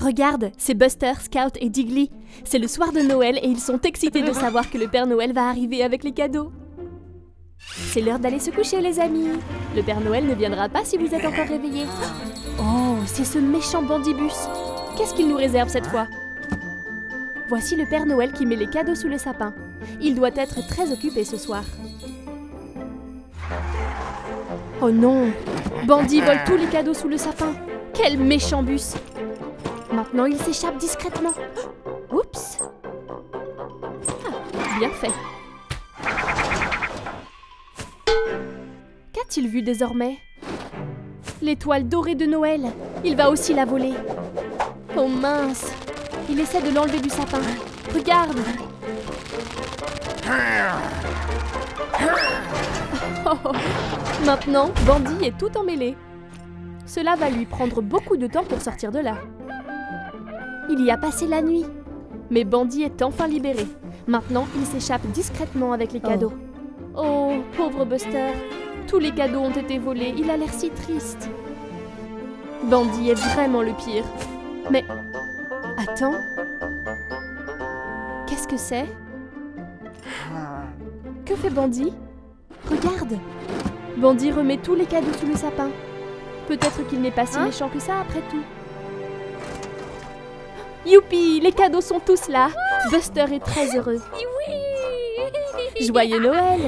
Regarde, c'est Buster, Scout et Diggly. C'est le soir de Noël et ils sont excités de savoir que le Père Noël va arriver avec les cadeaux. C'est l'heure d'aller se coucher, les amis. Le Père Noël ne viendra pas si vous êtes encore réveillés. Oh, c'est ce méchant bandibus. Qu'est-ce qu'il nous réserve cette fois? Voici le Père Noël qui met les cadeaux sous le sapin. Il doit être très occupé ce soir. Oh non! Bandit vole tous les cadeaux sous le sapin. Quel méchant bus! Maintenant, il s'échappe discrètement. Oups! Ah, bien fait. Qu'a-t-il vu désormais? L'étoile dorée de Noël. Il va aussi la voler. Oh mince! Il essaie de l'enlever du sapin. Regarde! Oh, maintenant, Bandit est tout emmêlé. Cela va lui prendre beaucoup de temps pour sortir de là. Il y a passé la nuit. Mais Bandit est enfin libéré. Maintenant, il s'échappe discrètement avec les cadeaux. Oh, pauvre Buster. Tous les cadeaux ont été volés. Il a l'air si triste. Bandit est vraiment le pire. Mais... attends. Qu'est-ce que c'est? Que fait Bandit? Regarde! Bandit remet tous les cadeaux sous le sapin. Peut-être qu'il n'est pas si méchant que ça après tout. Youpi! Les cadeaux sont tous là! Buster est très heureux. Joyeux Noël!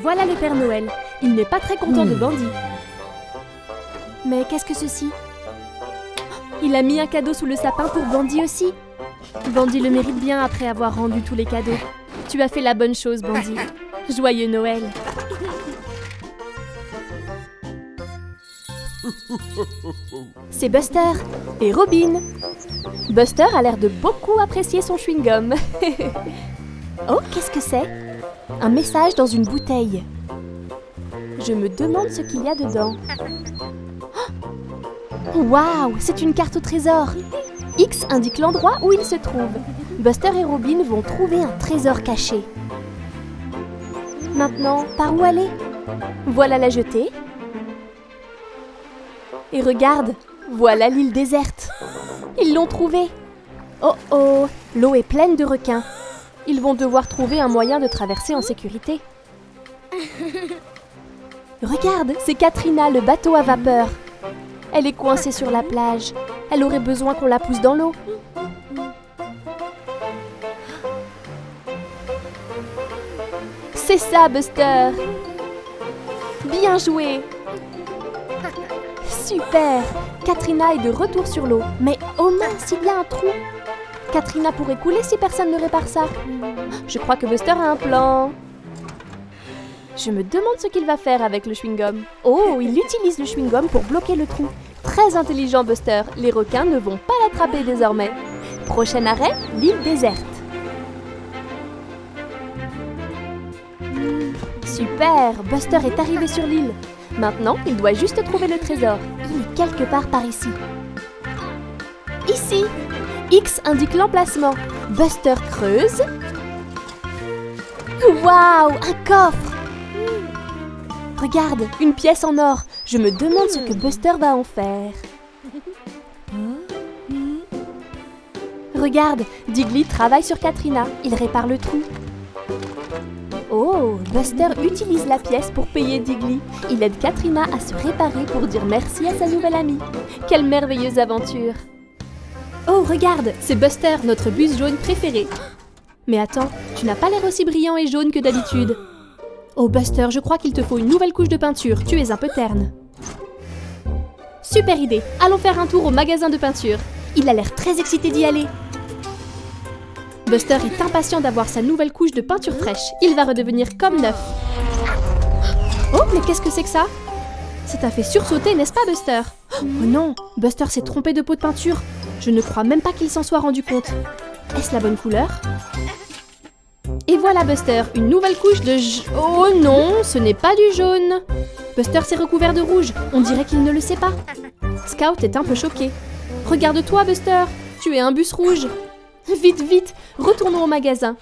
Voilà le Père Noël. Il n'est pas très content de Bandit. Mais qu'est-ce que ceci? Il a mis un cadeau sous le sapin pour Bandit aussi. Bandit le mérite bien après avoir rendu tous les cadeaux. Tu as fait la bonne chose, Bandit. Joyeux Noël. C'est Buster et Robin. Buster a l'air de beaucoup apprécier son chewing-gum. Oh, qu'est-ce que c'est? Un message dans une bouteille. Je me demande ce qu'il y a dedans. Waouh, c'est une carte au trésor. X indique l'endroit où il se trouve. Buster et Robin vont trouver un trésor caché. Maintenant, par où aller? Voilà la jetée. Et regarde, voilà l'île déserte. Ils l'ont trouvée. Oh oh, l'eau est pleine de requins. Ils vont devoir trouver un moyen de traverser en sécurité. Regarde, c'est Katrina, le bateau à vapeur. Elle est coincée sur la plage. Elle aurait besoin qu'on la pousse dans l'eau. C'est ça, Buster! Bien joué! Super! Katrina est de retour sur l'eau. Mais oh mince, il y a un trou! Katrina pourrait couler si personne ne répare ça. Je crois que Buster a un plan. Je me demande ce qu'il va faire avec le chewing-gum. Oh, il utilise le chewing-gum pour bloquer le trou. Très intelligent, Buster. Les requins ne vont pas l'attraper désormais. Prochain arrêt, l'île déserte. Super! Buster est arrivé sur l'île. Maintenant, il doit juste trouver le trésor. Il est quelque part par ici. Ici! X indique l'emplacement. Buster creuse. Waouh! Un coffre! Regarde, une pièce en or. Je me demande ce que Buster va en faire. Regarde, Diggly travaille sur Katrina. Il répare le trou. Oh, Buster utilise la pièce pour payer Diggly. Il aide Katrina à se réparer pour dire merci à sa nouvelle amie. Quelle merveilleuse aventure! Oh, regarde, c'est Buster, notre bus jaune préféré. Mais attends, tu n'as pas l'air aussi brillant et jaune que d'habitude. Oh, Buster, je crois qu'il te faut une nouvelle couche de peinture. Tu es un peu terne. Super idée. Allons faire un tour au magasin de peinture. Il a l'air très excité d'y aller. Buster est impatient d'avoir sa nouvelle couche de peinture fraîche. Il va redevenir comme neuf. Oh, mais qu'est-ce que c'est que ça? Ça t'a fait sursauter, n'est-ce pas, Buster? Oh non, Buster s'est trompé de pot de peinture. Je ne crois même pas qu'il s'en soit rendu compte. Est-ce la bonne couleur? Et voilà, Buster, une nouvelle couche de oh non, ce n'est pas du jaune. Buster s'est recouvert de rouge. On dirait qu'il ne le sait pas. Scout est un peu choqué. Regarde-toi, Buster, tu es un bus rouge. Vite, vite, retournons au magasin.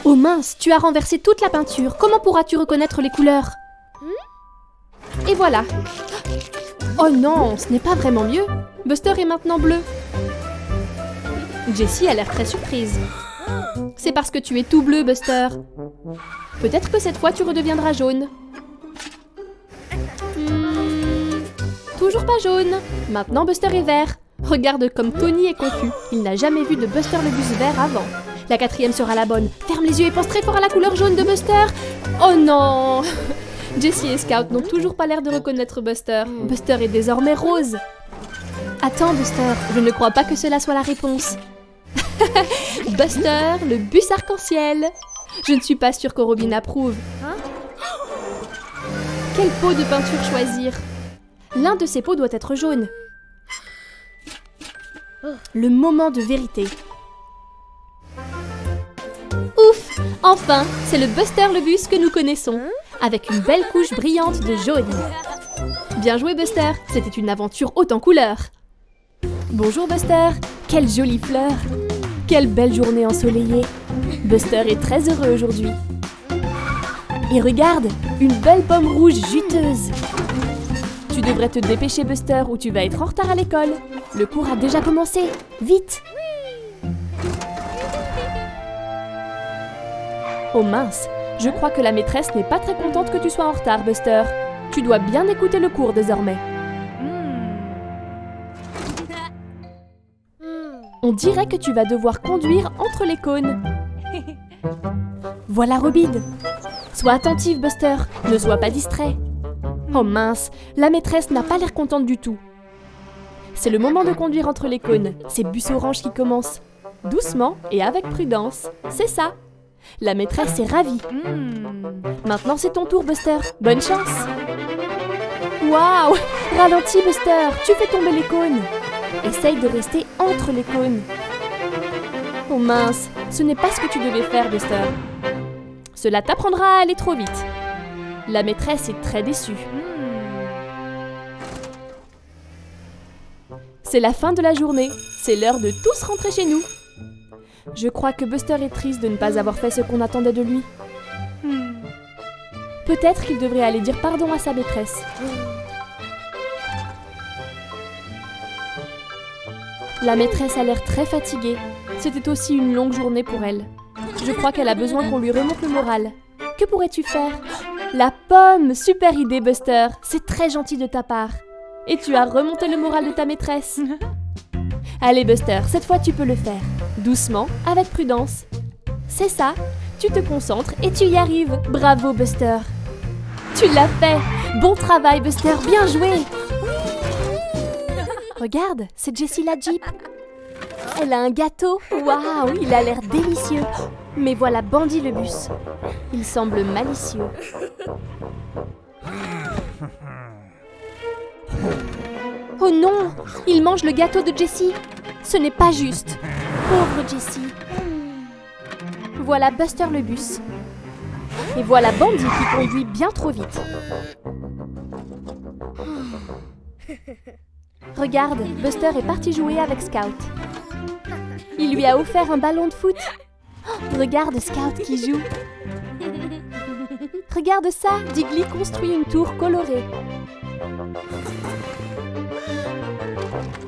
Oh mince, tu as renversé toute la peinture. Comment pourras-tu reconnaître les couleurs? Et voilà. Oh non, ce n'est pas vraiment mieux. Buster est maintenant bleu. Jessie a l'air très surprise. C'est parce que tu es tout bleu, Buster. Peut-être que cette fois tu redeviendras jaune. Toujours pas jaune. Maintenant Buster est vert. Regarde comme Tony est confus. Il n'a jamais vu de Buster le bus vert avant. La 4e sera la bonne. Ferme les yeux et pense très fort à la couleur jaune de Buster. Oh non! Jessie et Scout n'ont toujours pas l'air de reconnaître Buster. Buster est désormais rose. Attends, Buster, je ne crois pas que cela soit la réponse. Buster, le bus arc-en-ciel. Je ne suis pas sûre que Robin approuve. Quel pot de peinture choisir? L'un de ces pots doit être jaune. Le moment de vérité. Ouf! Enfin, c'est le Buster le bus que nous connaissons, avec une belle couche brillante de jaune. Bien joué, Buster, c'était une aventure haute en couleurs. Bonjour, Buster, quelle jolie fleur! Quelle belle journée ensoleillée! Buster est très heureux aujourd'hui. Et regarde, une belle pomme rouge juteuse. Tu devrais te dépêcher, Buster, ou tu vas être en retard à l'école. Le cours a déjà commencé. Vite! Oh mince, je crois que la maîtresse n'est pas très contente que tu sois en retard, Buster. Tu dois bien écouter le cours désormais. On dirait que tu vas devoir conduire entre les cônes. Voilà Robin. Sois attentive, Buster. Ne sois pas distrait. Oh mince, la maîtresse n'a pas l'air contente du tout. C'est le moment de conduire entre les cônes. C'est bus orange qui commence. Doucement et avec prudence. C'est ça. La maîtresse est ravie. Maintenant c'est ton tour, Buster. Bonne chance. Waouh! Ralentis, Buster. Tu fais tomber les cônes. Essaye de rester entre les cônes. Oh mince, ce n'est pas ce que tu devais faire, Buster. Cela t'apprendra à aller trop vite. La maîtresse est très déçue. C'est la fin de la journée. C'est l'heure de tous rentrer chez nous. Je crois que Buster est triste de ne pas avoir fait ce qu'on attendait de lui. Peut-être qu'il devrait aller dire pardon à sa maîtresse. La maîtresse a l'air très fatiguée. C'était aussi une longue journée pour elle. Je crois qu'elle a besoin qu'on lui remonte le moral. Que pourrais-tu faire? La pomme! Super idée, Buster! C'est très gentil de ta part. Et tu as remonté le moral de ta maîtresse. Allez, Buster, cette fois tu peux le faire. Doucement, avec prudence. C'est ça, tu te concentres et tu y arrives. Bravo, Buster. Tu l'as fait. Bon travail, Buster, bien joué. Regarde, c'est Jessie la Jeep. Elle a un gâteau. Waouh, il a l'air délicieux. Mais voilà Bandy le bus. Il semble malicieux. Oh non, il mange le gâteau de Jessie. Ce n'est pas juste. Pauvre Jessie. Voilà Buster le bus. Et voilà Bandy qui conduit bien trop vite. Regarde, Buster est parti jouer avec Scout. Il lui a offert un ballon de foot. Oh, regarde Scout qui joue. Regarde ça, Diggly construit une tour colorée.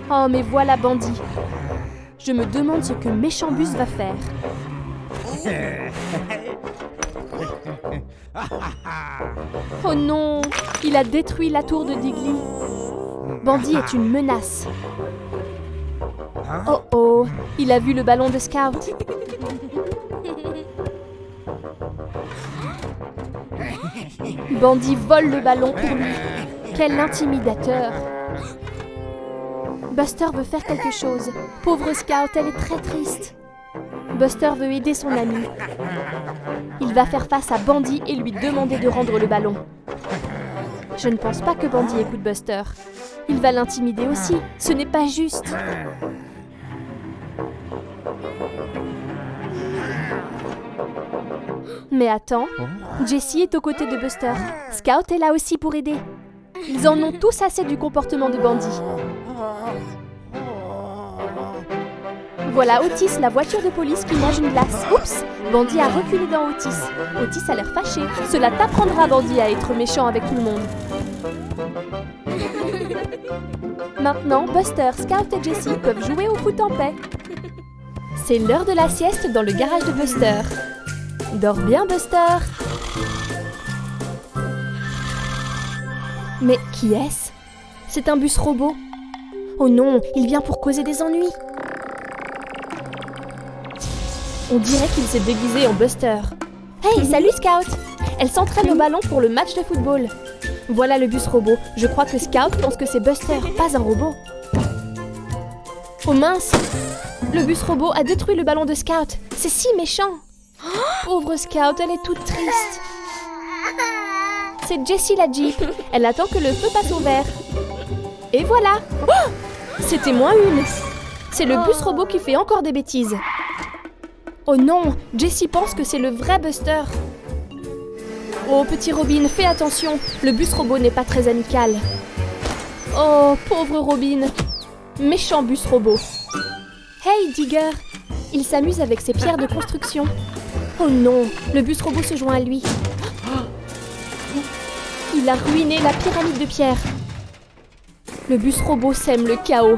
Oh, mais voilà Bandy. Je me demande ce que Méchant Bus va faire. Oh non, il a détruit la tour de Diggly. Bandy est une menace. Oh oh, il a vu le ballon de Scout. Bandy vole le ballon pour lui. Quel intimidateur. Buster veut faire quelque chose. Pauvre Scout, elle est très triste. Buster veut aider son ami. Il va faire face à Bandy et lui demander de rendre le ballon. Je ne pense pas que Bandy écoute Buster. Il va l'intimider aussi. Ce n'est pas juste. Mais attends, Jessie est aux côtés de Buster. Scout est là aussi pour aider. Ils en ont tous assez du comportement de Bandy. Voilà Otis, la voiture de police qui mange une glace. Oups, Bandy a reculé dans Otis. Otis a l'air fâché. Cela t'apprendra, Bandy, à être méchant avec tout le monde. Maintenant, Buster, Scout et Jessie peuvent jouer au foot en paix. C'est l'heure de la sieste dans le garage de Buster. Dors bien, Buster. Mais qui est-ce? C'est un bus robot. Oh non, il vient pour causer des ennuis. On dirait qu'il s'est déguisé en Buster. Hey, salut Scout! Elle s'entraîne au ballon pour le match de football. Voilà le bus robot. Je crois que Scout pense que c'est Buster, pas un robot. Oh mince! Le bus robot a détruit le ballon de Scout. C'est si méchant! Pauvre Scout, elle est toute triste. C'est Jessie la Jeep. Elle attend que le feu passe au vert. Et voilà! Oh, c'était moins une. C'est le bus robot qui fait encore des bêtises. Oh non, Jessie pense que c'est le vrai Buster. Oh, petit Robin, fais attention. Le bus robot n'est pas très amical. Oh, pauvre Robin. Méchant bus robot. Hey, Digger. Il s'amuse avec ses pierres de construction. Oh non, le bus robot se joint à lui. Il a ruiné la pyramide de pierre. Le bus robot sème le chaos.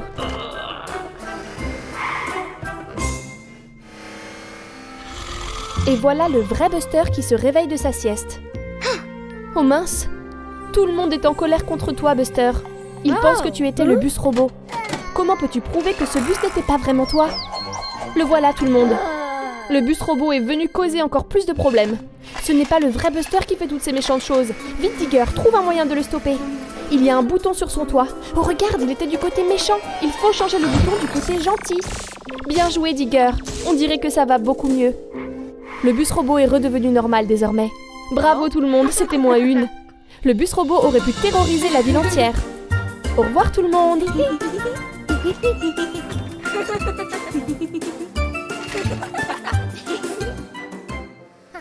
Et voilà le vrai Buster qui se réveille de sa sieste. Oh mince! Tout le monde est en colère contre toi, Buster. Ils pensent que tu étais le bus robot. Comment peux-tu prouver que ce bus n'était pas vraiment toi? Le voilà, tout le monde. Le bus robot est venu causer encore plus de problèmes. Ce n'est pas le vrai Buster qui fait toutes ces méchantes choses. Vite, Digger, trouve un moyen de le stopper. Il y a un bouton sur son toit. Oh, regarde, il était du côté méchant. Il faut changer le bouton du côté gentil. Bien joué, Digger. On dirait que ça va beaucoup mieux. Le bus robot est redevenu normal désormais. Bravo tout le monde, c'était moins une. Le bus robot aurait pu terroriser la ville entière. Au revoir tout le monde.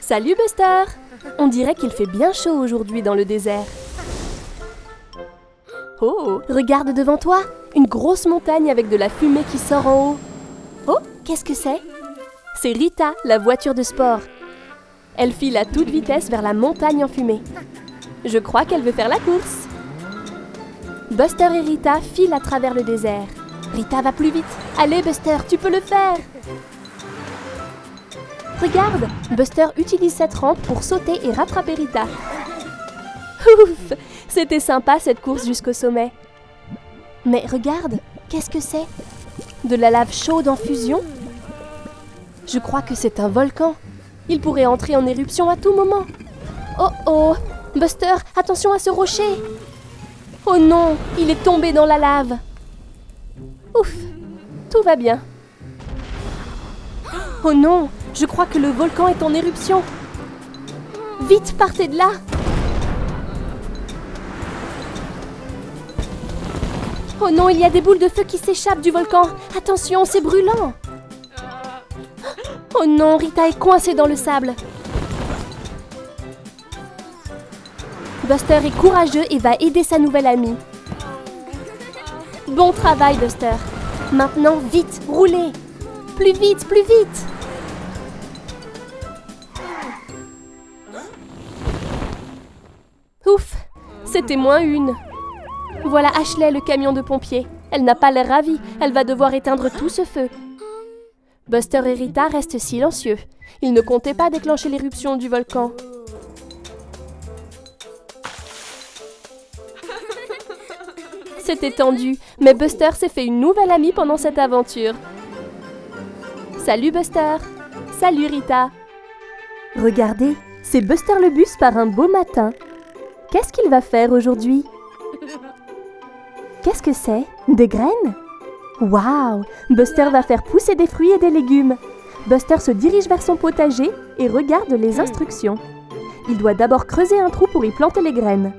Salut Buster. On dirait qu'il fait bien chaud aujourd'hui dans le désert. Oh, regarde devant toi, une grosse montagne avec de la fumée qui sort en haut. Oh, qu'est-ce que c'est? C'est Rita, la voiture de sport. Elle file à toute vitesse vers la montagne en fumée. Je crois qu'elle veut faire la course. Buster et Rita filent à travers le désert. Rita va plus vite. Allez Buster, tu peux le faire! Regarde, Buster utilise cette rampe pour sauter et rattraper Rita. Ouf! C'était sympa cette course jusqu'au sommet. Mais regarde, qu'est-ce que c'est? De la lave chaude en fusion? Je crois que c'est un volcan. Il pourrait entrer en éruption à tout moment. Oh oh! Buster, attention à ce rocher! Oh non! Il est tombé dans la lave. Ouf! Tout va bien. Oh non! Je crois que le volcan est en éruption. Vite, partez de là! Oh non, il y a des boules de feu qui s'échappent du volcan. Attention, c'est brûlant! Oh non, Rita est coincée dans le sable. Buster est courageux et va aider sa nouvelle amie. Bon travail, Buster. Maintenant, vite, roulez. Plus vite, plus vite. Ouf, c'était moins une. Voilà Ashley, le camion de pompiers. Elle n'a pas l'air ravie. Elle va devoir éteindre tout ce feu. Buster et Rita restent silencieux. Ils ne comptaient pas déclencher l'éruption du volcan. C'était tendu, mais Buster s'est fait une nouvelle amie pendant cette aventure. Salut Buster! Salut Rita! Regardez, c'est Buster le bus par un beau matin. Qu'est-ce qu'il va faire aujourd'hui? Qu'est-ce que c'est? Des graines? Waouh! Buster va faire pousser des fruits et des légumes. Buster se dirige vers son potager et regarde les instructions. Il doit d'abord creuser un trou pour y planter les graines.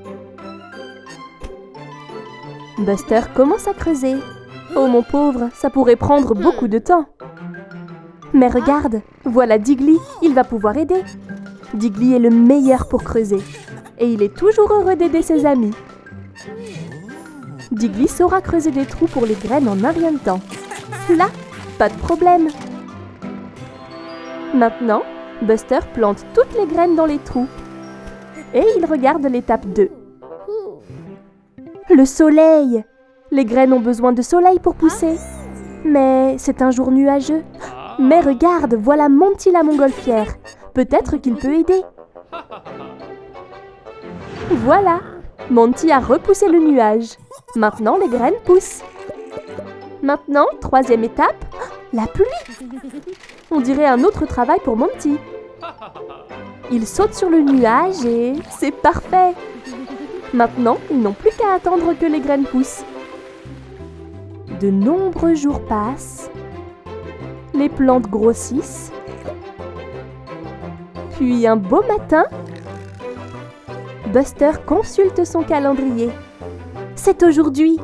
Buster commence à creuser. Oh mon pauvre, ça pourrait prendre beaucoup de temps. Mais regarde, voilà Diggly, il va pouvoir aider. Diggly est le meilleur pour creuser. Et il est toujours heureux d'aider ses amis. Diggly saura creuser des trous pour les graines en un rien de temps. Là, Pas de problème. Maintenant, Buster plante toutes les graines dans les trous. Et il regarde l'étape 2. Le soleil! Les graines ont besoin de soleil pour pousser. Mais c'est un jour nuageux. Mais regarde, voilà Monty la montgolfière. Peut-être qu'il peut aider. Voilà, Monty a repoussé le nuage. Maintenant, les graines poussent. Maintenant, troisième étape, la pluie. On dirait un autre travail pour Monty. Il saute sur le nuage et c'est parfait. Maintenant, ils n'ont plus qu'à attendre que les graines poussent. De nombreux jours passent. Les plantes grossissent. Puis un beau matin, Buster consulte son calendrier. C'est aujourd'hui.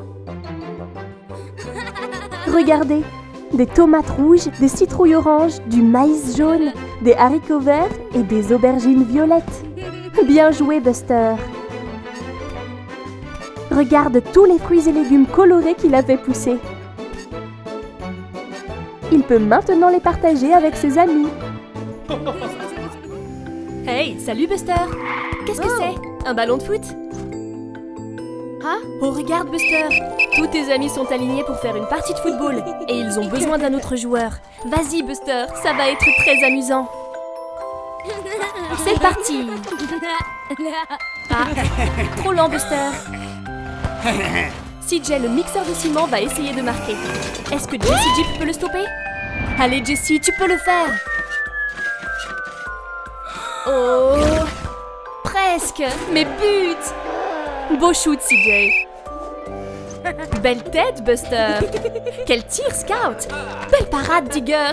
Regardez, des tomates rouges, des citrouilles oranges, du maïs jaune, des haricots verts et des aubergines violettes. Bien joué, Buster. Regarde tous les fruits et légumes colorés qu'il a fait pousser. Il peut maintenant les partager avec ses amis. Hey, salut Buster! Qu'est-ce que c'est? Un ballon de foot? Ah? Oh, regarde Buster! Tous tes amis sont alignés pour faire une partie de football et ils ont besoin d'un autre joueur. Vas-y Buster, ça va être très amusant. C'est parti! Ah, trop lent Buster. CJ, le mixeur de ciment, va essayer de marquer. Est-ce que Jessie Jeep peut le stopper? Allez Jessie, tu peux le faire! Oh! Presque! Mais but! Beau shoot, CJ! Belle tête, Buster! Quel tir, Scout! Belle parade, Digger!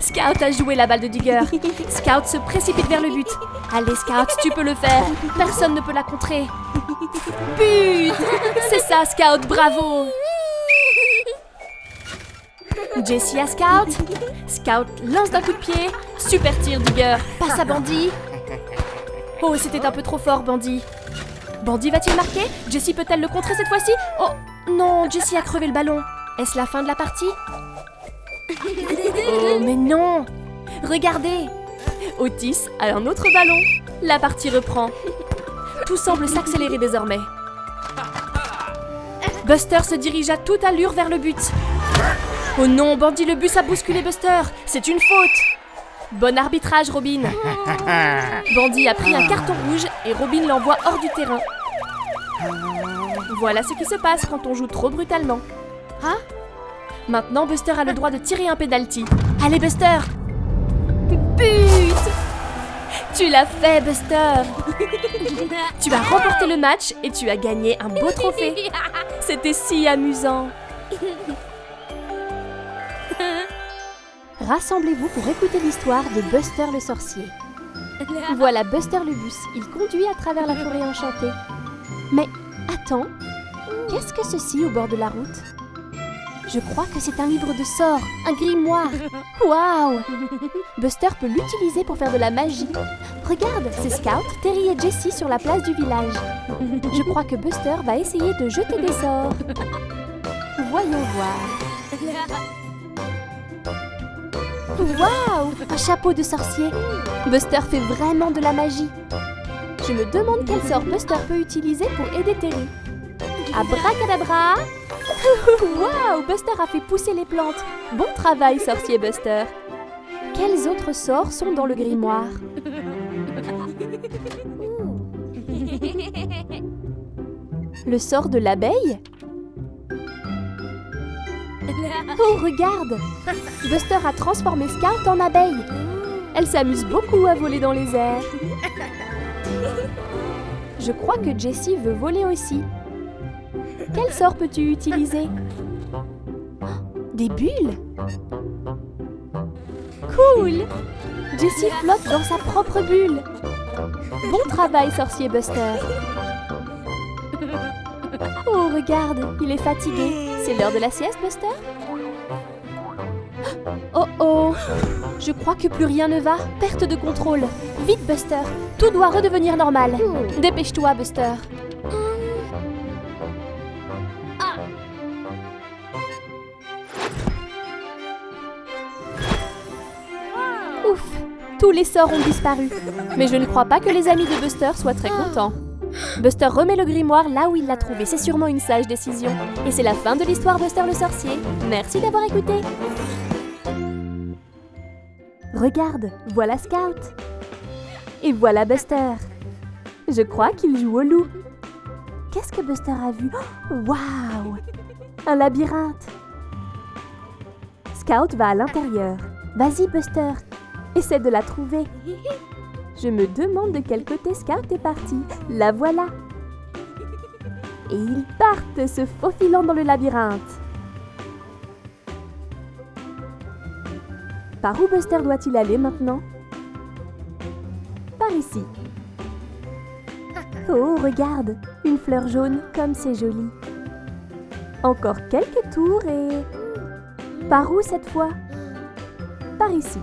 Scout a joué la balle de Digger. Scout se précipite vers le but. Allez, Scout, tu peux le faire. Personne ne peut la contrer. But! C'est ça, Scout, bravo! Jessie à Scout. Scout lance d'un coup de pied. Super tir, Digger. Passe à Bandy. Oh, c'était un peu trop fort, Bandy. Bandy va-t-il marquer? Jessie peut-elle le contrer cette fois-ci? Oh, non, Jessie a crevé le ballon. Est-ce la fin de la partie? Oh, mais non! Regardez! Otis a un autre ballon. La partie reprend. Tout semble s'accélérer désormais. Buster se dirige à toute allure vers le but. Oh non, Bandy, le bus a bousculé Buster. C'est une faute. Bon arbitrage, Robin. Bandy a pris un carton rouge et Robin l'envoie hors du terrain. Voilà ce qui se passe quand on joue trop brutalement. Ah? Maintenant, Buster a le droit de tirer un penalty. Allez, Buster! But! Tu l'as fait, Buster! Tu as remporté le match et tu as gagné un beau trophée. C'était si amusant. Rassemblez-vous pour écouter l'histoire de Buster le sorcier. Voilà Buster le bus. Il conduit à travers la forêt enchantée. Mais attends, qu'est-ce que ceci au bord de la route? Je crois que c'est un livre de sorts, un grimoire. Waouh! Buster peut l'utiliser pour faire de la magie. Regarde, c'est Scout, Terry et Jessie sur la place du village. Je crois que Buster va essayer de jeter des sorts. Voyons voir. Waouh! Un chapeau de sorcier. Buster fait vraiment de la magie. Je me demande quel sort Buster peut utiliser pour aider Terry. Abracadabra! Waouh! Buster a fait pousser les plantes. Bon travail, sorcier Buster. Quels autres sorts sont dans le grimoire? Le sort de l'abeille? Oh, regarde! Buster a transformé Scout en abeille. Elle s'amuse beaucoup à voler dans les airs. Je crois que Jessie veut voler aussi. Quel sort peux-tu utiliser? Des bulles? Cool! Jessie flotte dans sa propre bulle. Bon travail, sorcier Buster. Oh, regarde, il est fatigué. C'est l'heure de la sieste, Buster? Oh oh! Je crois que plus rien ne va. Perte de contrôle. Vite, Buster. Tout doit redevenir normal. Dépêche-toi, Buster. Tous les sorts ont disparu. Mais je ne crois pas que les amis de Buster soient très contents. Buster remet le grimoire là où il l'a trouvé. C'est sûrement une sage décision. Et c'est la fin de l'histoire Buster le sorcier. Merci d'avoir écouté. Regarde, voilà Scout. Et voilà Buster. Je crois qu'il joue au loup. Qu'est-ce que Buster a vu? Waouh! Un labyrinthe. Scout va à l'intérieur. Vas-y Buster, essaie de la trouver. Je me demande de quel côté Scout est parti. La voilà. Et ils partent, se faufilant dans le labyrinthe. Par où Buster doit-il aller maintenant? Par ici. Oh, regarde, une fleur jaune, comme c'est joli. Encore quelques tours et... Par où cette fois? Par ici.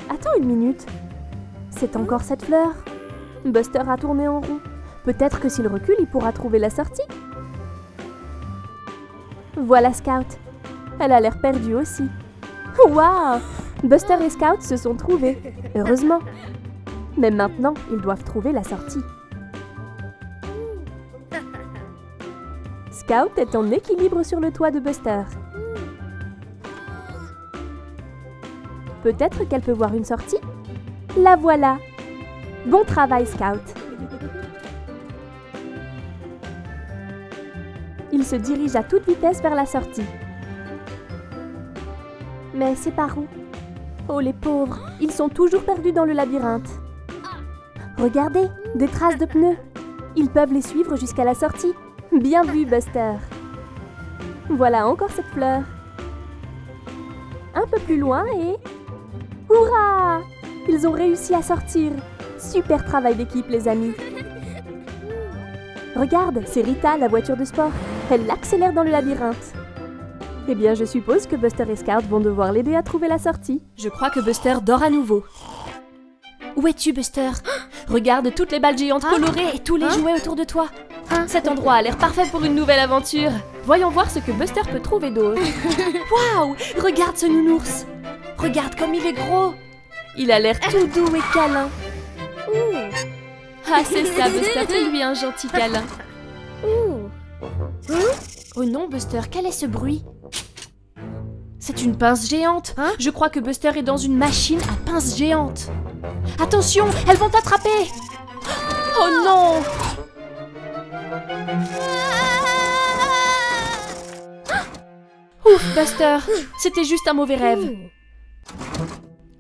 Attends une minute. C'est encore cette fleur. Buster a tourné en rond. Peut-être que s'il recule, il pourra trouver la sortie. Voilà Scout. Elle a l'air perdue aussi. Waouh! Buster et Scout se sont trouvés. Heureusement. Mais maintenant, ils doivent trouver la sortie. Scout est en équilibre sur le toit de Buster. Peut-être qu'elle peut voir une sortie? La voilà! Bon travail, Scout! Il se dirige à toute vitesse vers la sortie. Mais c'est par où? Oh, les pauvres! Ils sont toujours perdus dans le labyrinthe. Regardez! Des traces de pneus! Ils peuvent les suivre jusqu'à la sortie. Bien vu, Buster! Voilà encore cette fleur. Un peu plus loin et... Hurrah! Ils ont réussi à sortir. Super travail d'équipe, les amis. Regarde, c'est Rita, la voiture de sport. Elle accélère dans le labyrinthe. Eh bien, je suppose que Buster et Scout vont devoir l'aider à trouver la sortie. Je crois que Buster dort à nouveau. Où es-tu, Buster? Regarde toutes les balles géantes colorées et tous les jouets autour de toi. Cet endroit a l'air parfait pour une nouvelle aventure. Voyons voir ce que Buster peut trouver d'autre. Waouh! Regarde ce nounours. Regarde comme il est gros. Il a l'air tout doux et câlin. Ah, c'est ça, Buster. Fais-lui un gentil câlin. Oh non, Buster, quel est ce bruit? C'est une pince géante. Je crois que Buster est dans une machine à pince géante. Attention, elles vont t'attraper. Oh non! Ouf, Buster, c'était juste un mauvais rêve.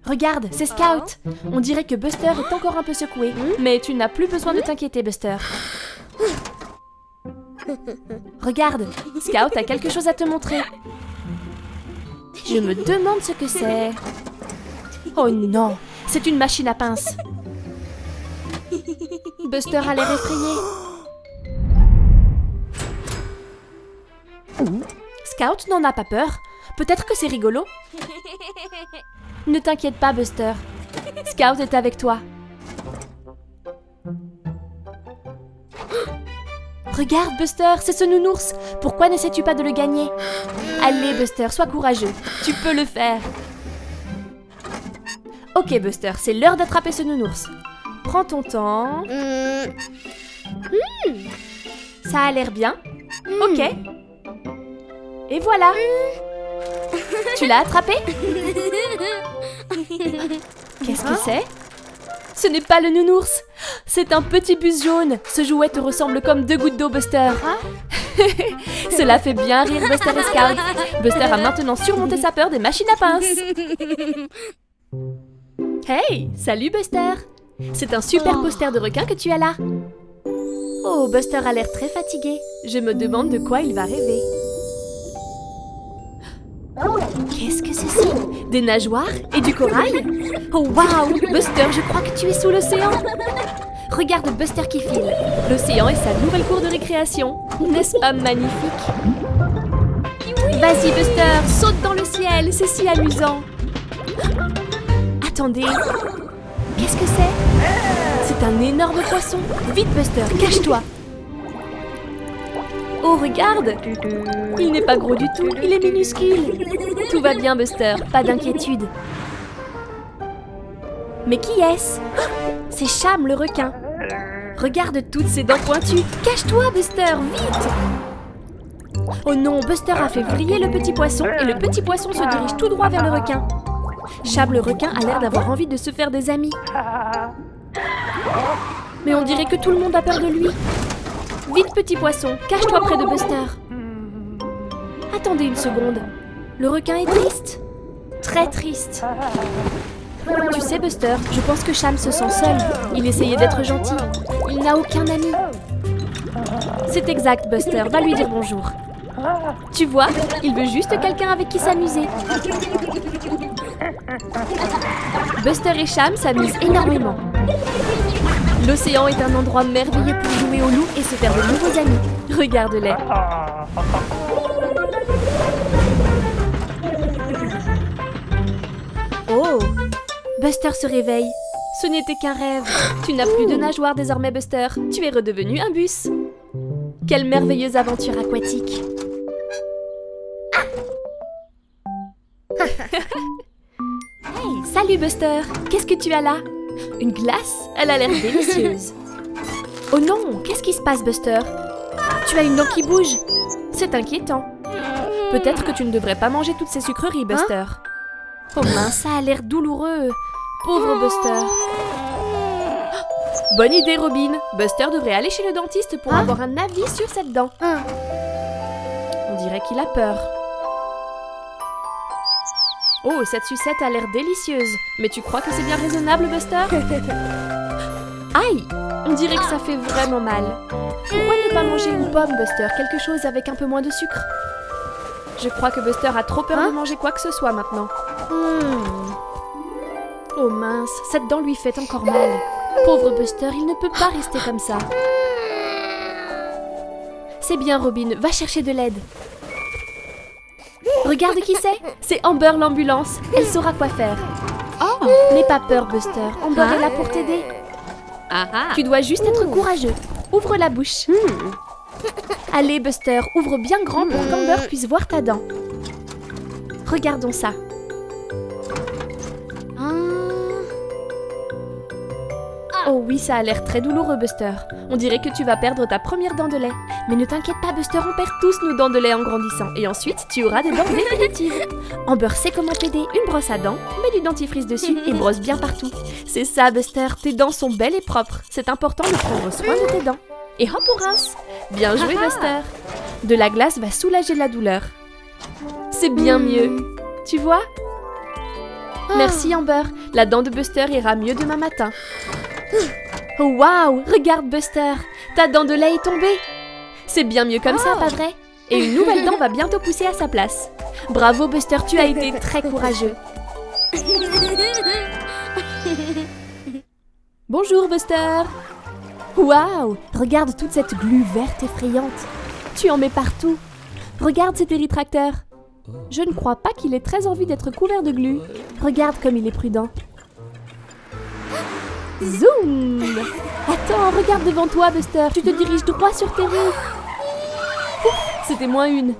Regarde, c'est Scout. On dirait que Buster est encore un peu secoué. Mais tu n'as plus besoin de t'inquiéter, Buster. Regarde, Scout a quelque chose à te montrer. Je me demande ce que c'est. Oh non, c'est une machine à pince. Buster a l'air effrayé. Scout n'en a pas peur. Peut-être que c'est rigolo. Ne t'inquiète pas, Buster. Scout est avec toi. Regarde, Buster, c'est ce nounours. Pourquoi n'essaies-tu pas de le gagner? Allez, Buster, sois courageux. Tu peux le faire. Ok, Buster, c'est l'heure d'attraper ce nounours. Prends ton temps. Ça a l'air bien. Ok. Et voilà. Tu l'as attrapé? Qu'est-ce que c'est? Ce n'est pas le nounours. C'est un petit bus jaune. Ce jouet te ressemble comme 2 gouttes d'eau, Buster. Cela fait bien rire Buster et Scout. Buster a maintenant surmonté sa peur des machines à pince. Hey, salut Buster. C'est un super poster de requin que tu as là. Oh, Buster a l'air très fatigué. Je me demande de quoi il va rêver. Qu'est-ce que c'est? Des nageoires et du corail? Oh waouh! Buster, je crois que tu es sous l'océan. Regarde Buster qui file. L'océan est sa nouvelle cour de récréation. N'est-ce pas magnifique? Vas-y Buster, saute dans le ciel, c'est si amusant. Attendez, qu'est-ce que c'est? C'est un énorme poisson. Vite Buster, cache-toi. Oh, regarde! Il n'est pas gros du tout, il est minuscule. Tout va bien, Buster, pas d'inquiétude. Mais qui est-ce? C'est Cham le requin. Regarde toutes ses dents pointues. Cache-toi, Buster, vite! Oh non, Buster a fait vriller le petit poisson et le petit poisson se dirige tout droit vers le requin. Cham le requin a l'air d'avoir envie de se faire des amis. Mais on dirait que tout le monde a peur de lui. Vite, petit poisson, cache-toi près de Buster. Attendez une seconde. Le requin est triste. Très triste. Tu sais, Buster, je pense que Cham se sent seul. Il essayait d'être gentil. Il n'a aucun ami. C'est exact, Buster. Va lui dire bonjour. Tu vois, il veut juste quelqu'un avec qui s'amuser. Buster et Cham s'amusent énormément. L'océan est un endroit merveilleux pour jouer au loup et se faire de nouveaux amis. Regarde-les. Oh! Buster se réveille. Ce n'était qu'un rêve. Tu n'as plus de nageoires désormais, Buster. Tu es redevenu un bus. Quelle merveilleuse aventure aquatique. Hey, salut Buster. Qu'est-ce que tu as là? Une glace? Elle a l'air délicieuse. Oh non, qu'est-ce qui se passe, Buster? Tu as une dent qui bouge. C'est inquiétant. Peut-être que tu ne devrais pas manger toutes ces sucreries, Buster. Oh mince, ça a l'air douloureux. Pauvre Buster. Bonne idée, Robin. Buster devrait aller chez le dentiste pour avoir un avis sur cette dent. On dirait qu'il a peur. Oh, cette sucette a l'air délicieuse. Mais tu crois que c'est bien raisonnable, Buster? Aïe! On dirait que ça fait vraiment mal. Pourquoi ne pas manger une pomme, Buster? Quelque chose avec un peu moins de sucre? Je crois que Buster a trop peur de manger quoi que ce soit maintenant. Oh mince, cette dent lui fait encore mal. Pauvre Buster, il ne peut pas rester comme ça. C'est bien, Robin, va chercher de l'aide. Regarde qui c'est Amber l'ambulance. Elle saura quoi faire. Oh, n'aie pas peur, Buster. Amber est là pour t'aider. Tu dois juste être courageux. Ouvre la bouche. Allez, Buster, ouvre bien grand pour qu'Amber puisse voir ta dent. Regardons ça. Oh oui, ça a l'air très douloureux, Buster. On dirait que tu vas perdre ta première dent de lait. Mais ne t'inquiète pas, Buster, on perd tous nos dents de lait en grandissant. Et ensuite, tu auras des dents définitives. Amber sait comment t'aider. Une brosse à dents, mets du dentifrice dessus et brosse bien partout. C'est ça, Buster, tes dents sont belles et propres. C'est important de prendre soin de tes dents. Et hop, on rince. Bien joué, Buster. De la glace va soulager la douleur. C'est bien mieux. Tu vois? Merci, Amber. La dent de Buster ira mieux demain matin. Oh waouh, regarde Buster, ta dent de lait est tombée. C'est bien mieux comme ça, pas vrai? Et une nouvelle dent va bientôt pousser à sa place. Bravo Buster, tu as été très courageux. Bonjour Buster. Waouh, regarde toute cette glu verte effrayante. Tu en mets partout. Regarde cetéritracteur. Je ne crois pas qu'il ait très envie d'être couvert de glu. Regarde comme il est prudent. Zoom! Attends, regarde devant toi, Buster. Tu te diriges droit sur Terry. C'était moins une.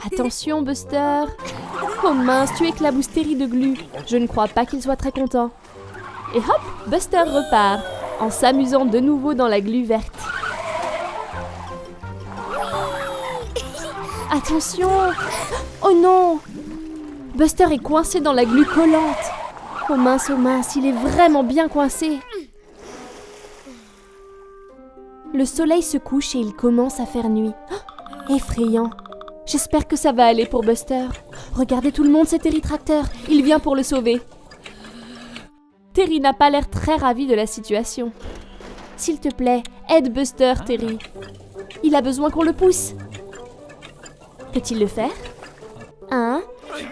Attention, Buster. Oh mince, tu éclabousses Terry de glu. Je ne crois pas qu'il soit très content. Et hop, Buster repart, en s'amusant de nouveau dans la glu verte. Attention! Oh non! Buster est coincé dans la glu collante. Oh mince, il est vraiment bien coincé. Le soleil se couche et il commence à faire nuit. Oh, effrayant. J'espère que ça va aller pour Buster. Regardez tout le monde, c'est Terry Tracteur. Il vient pour le sauver. Terry n'a pas l'air très ravi de la situation. S'il te plaît, aide Buster, Terry. Il a besoin qu'on le pousse. Peut-il le faire? 1,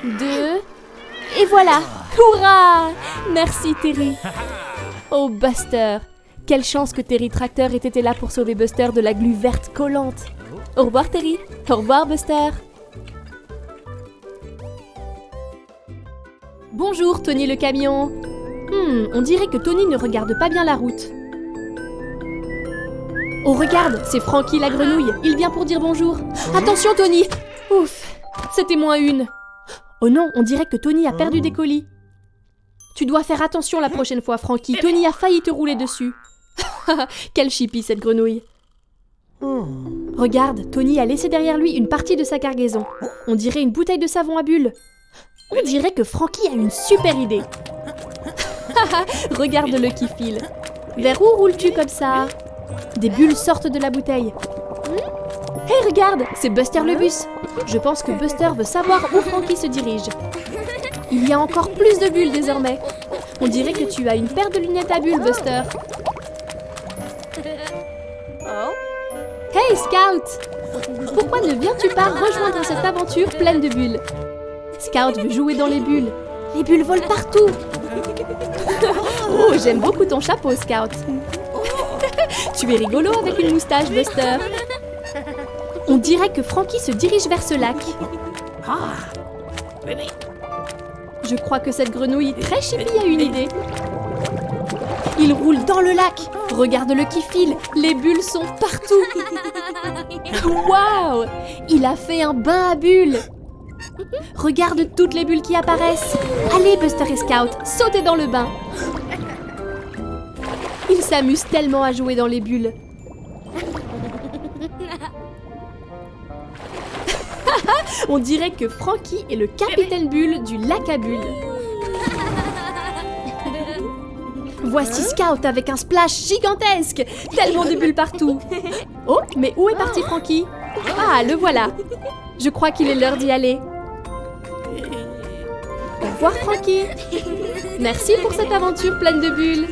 2... Et voilà! Hurrah! Merci, Terry. Oh, Buster. Quelle chance que Terry Tracteur ait été là pour sauver Buster de la glu verte collante. Au revoir, Terry. Au revoir, Buster. Bonjour, Tony le camion. On dirait que Tony ne regarde pas bien la route. Oh, regarde, c'est Frankie la grenouille. Il vient pour dire bonjour. Attention, Tony! Ouf, c'était moins une. Oh non, on dirait que Tony a perdu des colis. Tu dois faire attention la prochaine fois, Frankie. Tony a failli te rouler dessus. Quelle chipie, cette grenouille. Regarde, Tony a laissé derrière lui une partie de sa cargaison. On dirait une bouteille de savon à bulles. On dirait que Frankie a une super idée. Regarde-le qui file. Vers où roules-tu comme ça? Des bulles sortent de la bouteille. Hé, regarde, c'est Buster le bus. Je pense que Buster veut savoir où Frankie se dirige. Il y a encore plus de bulles désormais. On dirait que tu as une paire de lunettes à bulles, Buster. Hey, Scout! Pourquoi ne viens-tu pas rejoindre cette aventure pleine de bulles? Scout veut jouer dans les bulles. Les bulles volent partout. Oh, j'aime beaucoup ton chapeau, Scout. Tu es rigolo avec une moustache, Buster. On dirait que Frankie se dirige vers ce lac. Je crois que cette grenouille très chipie a une idée. Il roule dans le lac. Regarde-le qui file. Les bulles sont partout. Waouh! Il a fait un bain à bulles. Regarde toutes les bulles qui apparaissent. Allez, Buster et Scout, sautez dans le bain. Ils s'amusent tellement à jouer dans les bulles. On dirait que Frankie est le capitaine bulle du lac à bulles. Voici Scout avec un splash gigantesque. Tellement de bulles partout. Oh, mais où est parti Frankie? Ah, le voilà. Je crois qu'il est l'heure d'y aller. Au revoir Frankie. Merci pour cette aventure pleine de bulles.